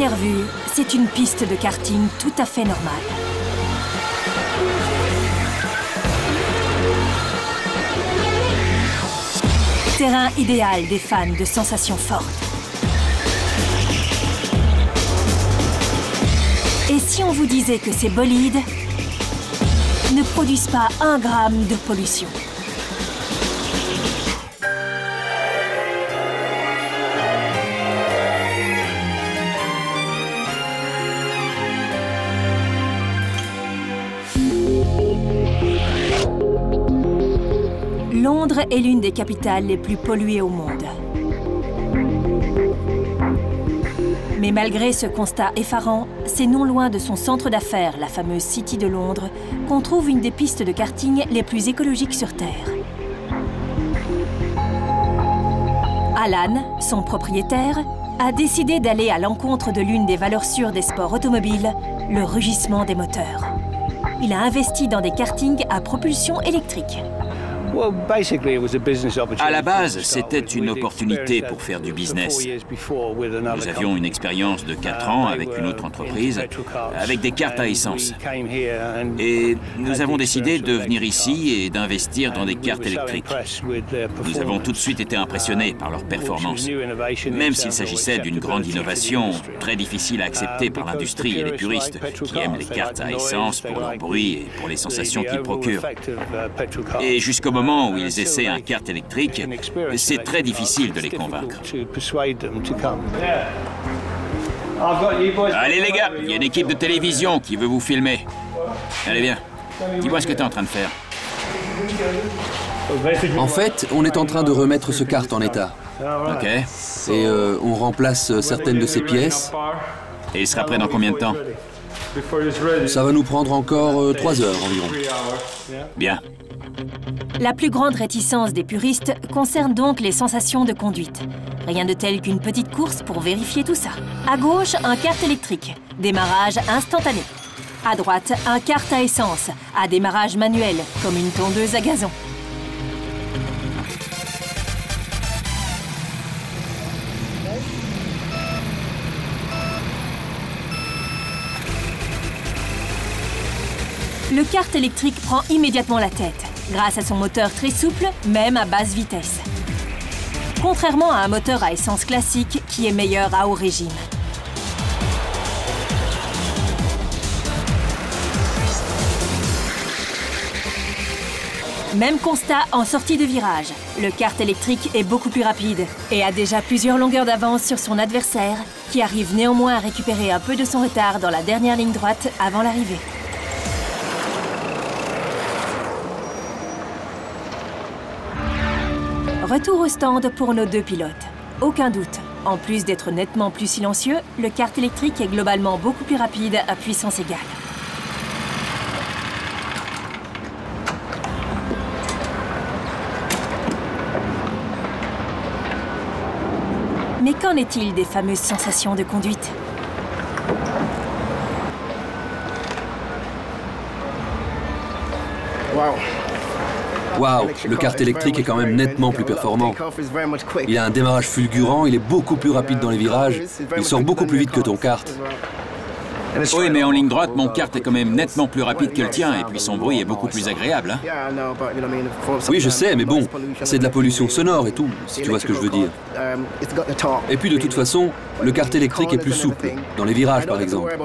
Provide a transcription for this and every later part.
première vue, c'est une piste de karting tout à fait normale. Terrain idéal des fans de sensations fortes. Et si on vous disait que ces bolides ne produisent pas 1 gramme de pollution? Londres est l'une des capitales les plus polluées au monde. Mais malgré ce constat effarant, c'est non loin de son centre d'affaires, la fameuse City de Londres, qu'on trouve une des pistes de karting les plus écologiques sur Terre. Alan, son propriétaire, a décidé d'aller à l'encontre de l'une des valeurs sûres des sports automobiles, le rugissement des moteurs. Il a investi dans des kartings à propulsion électrique. À la base, c'était une opportunité pour faire du business. Nous avions une expérience de 4 ans avec une autre entreprise, avec des cartes à essence. Et nous avons décidé de venir ici et d'investir dans des cartes électriques. Nous avons tout de suite été impressionnés par leur performance. Même s'il s'agissait d'une grande innovation, très difficile à accepter par l'industrie et les puristes, qui aiment les cartes à essence pour leur bruit et pour les sensations qu'ils procurent. Et jusqu'au moment où ils essaient un kart électrique, c'est très difficile de les convaincre. Allez les gars, il y a une équipe de télévision qui veut vous filmer. Allez bien, dis-moi ce que tu es en train de faire. En fait, on est en train de remettre ce kart en état. Ok. Et on remplace certaines de ses pièces. Et il sera prêt dans combien de temps? Ça va nous prendre encore 3 heures environ. Bien. La plus grande réticence des puristes concerne donc les sensations de conduite. Rien de tel qu'une petite course pour vérifier tout ça. À gauche, un kart électrique, démarrage instantané. À droite, un kart à essence, à démarrage manuel, comme une tondeuse à gazon. Le kart électrique prend immédiatement la tête, grâce à son moteur très souple, même à basse vitesse. Contrairement à un moteur à essence classique qui est meilleur à haut régime. Même constat en sortie de virage. Le kart électrique est beaucoup plus rapide et a déjà plusieurs longueurs d'avance sur son adversaire, qui arrive néanmoins à récupérer un peu de son retard dans la dernière ligne droite avant l'arrivée. Retour au stand pour nos 2 pilotes. Aucun doute, en plus d'être nettement plus silencieux, le kart électrique est globalement beaucoup plus rapide à puissance égale. Mais qu'en est-il des fameuses sensations de conduite? Waouh, le kart électrique est quand même nettement plus performant. Il a un démarrage fulgurant, il est beaucoup plus rapide dans les virages, il sort beaucoup plus vite que ton kart. Oui, mais en ligne droite, mon kart est quand même nettement plus rapide que le tien, et puis son bruit est beaucoup plus agréable. Hein? Oui, je sais, mais bon, c'est de la pollution sonore et tout, si tu vois ce que je veux dire. Et puis de toute façon, le kart électrique est plus souple, dans les virages par exemple.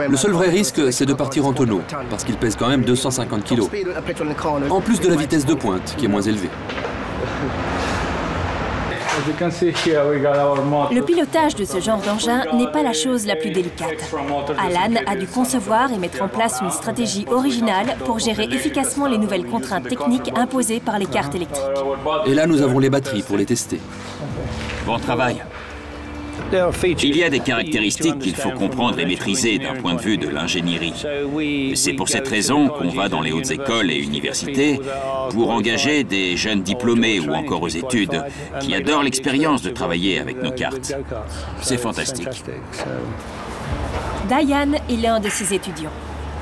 Le seul vrai risque, c'est de partir en tonneau, parce qu'il pèse quand même 250 kg. En plus de la vitesse de pointe, qui est moins élevée. Le pilotage de ce genre d'engin n'est pas la chose la plus délicate. Alan a dû concevoir et mettre en place une stratégie originale pour gérer efficacement les nouvelles contraintes techniques imposées par les karts électriques. Et là, nous avons les batteries pour les tester. Bon travail. Il y a des caractéristiques qu'il faut comprendre et maîtriser d'un point de vue de l'ingénierie. C'est pour cette raison qu'on va dans les hautes écoles et universités pour engager des jeunes diplômés ou encore aux études qui adorent l'expérience de travailler avec nos cartes. C'est fantastique. Diane est l'un de ces étudiants.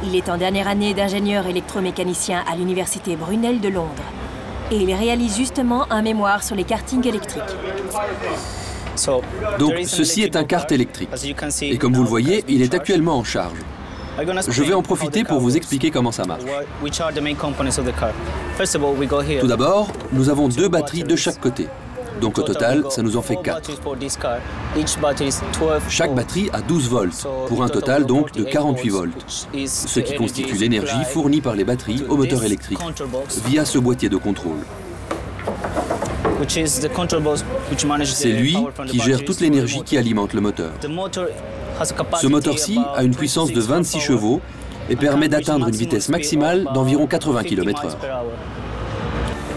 Il est en dernière année d'ingénieur électromécanicien à l'université Brunel de Londres. Et il réalise justement un mémoire sur les kartings électriques. Donc ceci est un kart électrique. Et comme vous le voyez, il est actuellement en charge. Je vais en profiter pour vous expliquer comment ça marche. Tout d'abord, nous avons 2 batteries de chaque côté. Donc au total, ça nous en fait 4. Chaque batterie a 12 volts, pour un total donc de 48 volts, ce qui constitue l'énergie fournie par les batteries au moteur électrique, via ce boîtier de contrôle. C'est lui qui gère toute l'énergie qui alimente le moteur. Ce moteur-ci a une puissance de 26 chevaux et permet d'atteindre une vitesse maximale d'environ 80 km/h.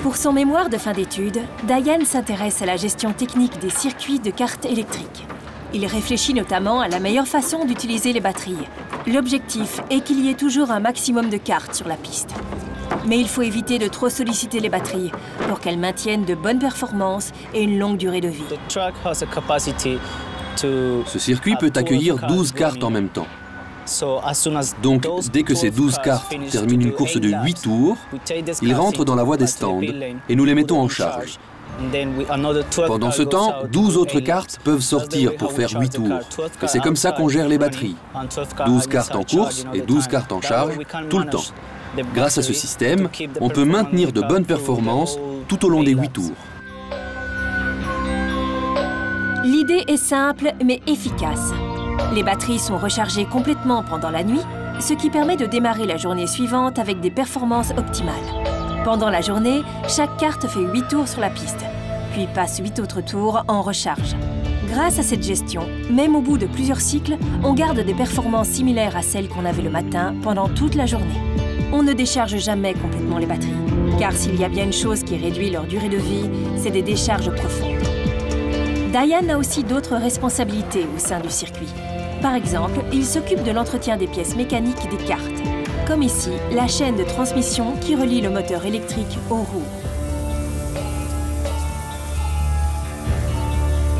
Pour son mémoire de fin d'études, Dayan s'intéresse à la gestion technique des circuits de kart électriques. Il réfléchit notamment à la meilleure façon d'utiliser les batteries. L'objectif est qu'il y ait toujours un maximum de karts sur la piste. Mais il faut éviter de trop solliciter les batteries pour qu'elles maintiennent de bonnes performances et une longue durée de vie. Ce circuit peut accueillir 12 karts en même temps. Donc, dès que ces 12 karts terminent une course de 8 tours, ils rentrent dans la voie des stands et nous les mettons en charge. Pendant ce temps, 12 autres cartes peuvent sortir pour faire 8 tours. Et c'est comme ça qu'on gère les batteries. 12 cartes en course et 12 cartes en charge tout le temps. Grâce à ce système, on peut maintenir de bonnes performances tout au long des 8 tours. L'idée est simple mais efficace. Les batteries sont rechargées complètement pendant la nuit, ce qui permet de démarrer la journée suivante avec des performances optimales. Pendant la journée, chaque carte fait 8 tours sur la piste, puis passe 8 autres tours en recharge. Grâce à cette gestion, même au bout de plusieurs cycles, on garde des performances similaires à celles qu'on avait le matin pendant toute la journée. On ne décharge jamais complètement les batteries, car s'il y a bien une chose qui réduit leur durée de vie, c'est des décharges profondes. Dayan a aussi d'autres responsabilités au sein du circuit. Par exemple, il s'occupe de l'entretien des pièces mécaniques des karts, comme ici, la chaîne de transmission qui relie le moteur électrique aux roues.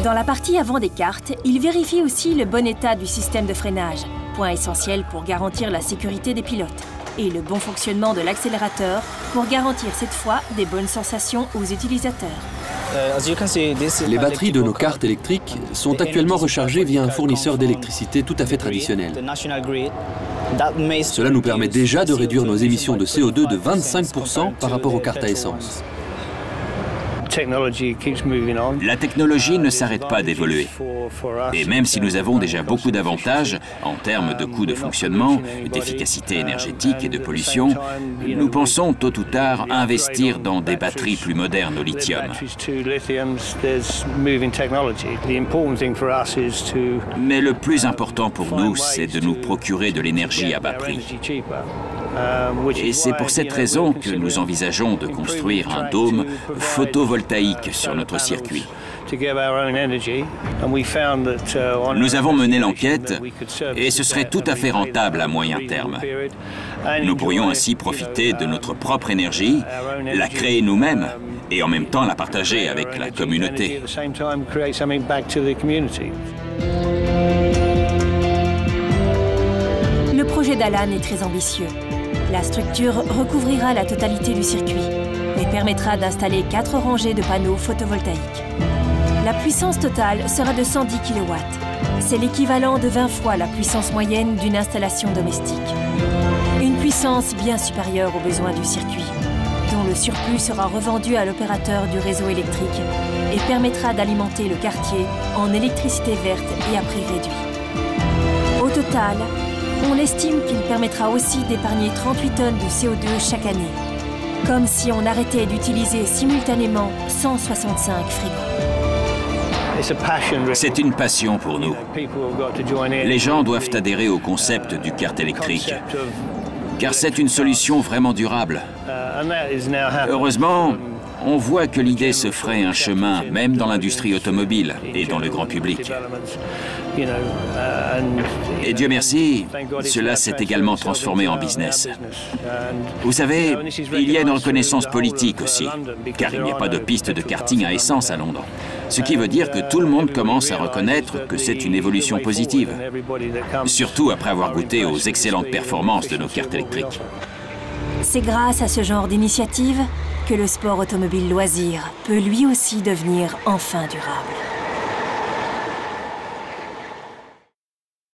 Dans la partie avant des karts, il vérifie aussi le bon état du système de freinage, point essentiel pour garantir la sécurité des pilotes, et le bon fonctionnement de l'accélérateur pour garantir cette fois des bonnes sensations aux utilisateurs. Les batteries de nos cartes électriques sont actuellement rechargées via un fournisseur d'électricité tout à fait traditionnel. Cela nous permet déjà de réduire nos émissions de CO2 de 25% par rapport aux cartes à essence. La technologie ne s'arrête pas d'évoluer. Et même si nous avons déjà beaucoup d'avantages en termes de coûts de fonctionnement, d'efficacité énergétique et de pollution, nous pensons tôt ou tard investir dans des batteries plus modernes au lithium. Mais le plus important pour nous, c'est de nous procurer de l'énergie à bas prix. Et c'est pour cette raison que nous envisageons de construire un dôme photovoltaïque sur notre circuit. Nous avons mené l'enquête et ce serait tout à fait rentable à moyen terme. Nous pourrions ainsi profiter de notre propre énergie, la créer nous-mêmes et en même temps la partager avec la communauté. Le projet d'Alan est très ambitieux. La structure recouvrira la totalité du circuit et permettra d'installer 4 rangées de panneaux photovoltaïques. La puissance totale sera de 110 kW. C'est l'équivalent de 20 fois la puissance moyenne d'une installation domestique. Une puissance bien supérieure aux besoins du circuit, dont le surplus sera revendu à l'opérateur du réseau électrique et permettra d'alimenter le quartier en électricité verte et à prix réduit. Au total, on estime qu'il permettra aussi d'épargner 38 tonnes de CO2 chaque année, comme si on arrêtait d'utiliser simultanément 165 frigos. C'est une passion pour nous. Les gens doivent adhérer au concept du kart électrique, car c'est une solution vraiment durable. Heureusement, on voit que l'idée se ferait un chemin, même dans l'industrie automobile et dans le grand public. Et Dieu merci, cela s'est également transformé en business. Vous savez, il y a une reconnaissance politique aussi, car il n'y a pas de piste de karting à essence à Londres. Ce qui veut dire que tout le monde commence à reconnaître que c'est une évolution positive, surtout après avoir goûté aux excellentes performances de nos cartes électriques. C'est grâce à ce genre d'initiative que le sport automobile loisir peut lui aussi devenir enfin durable.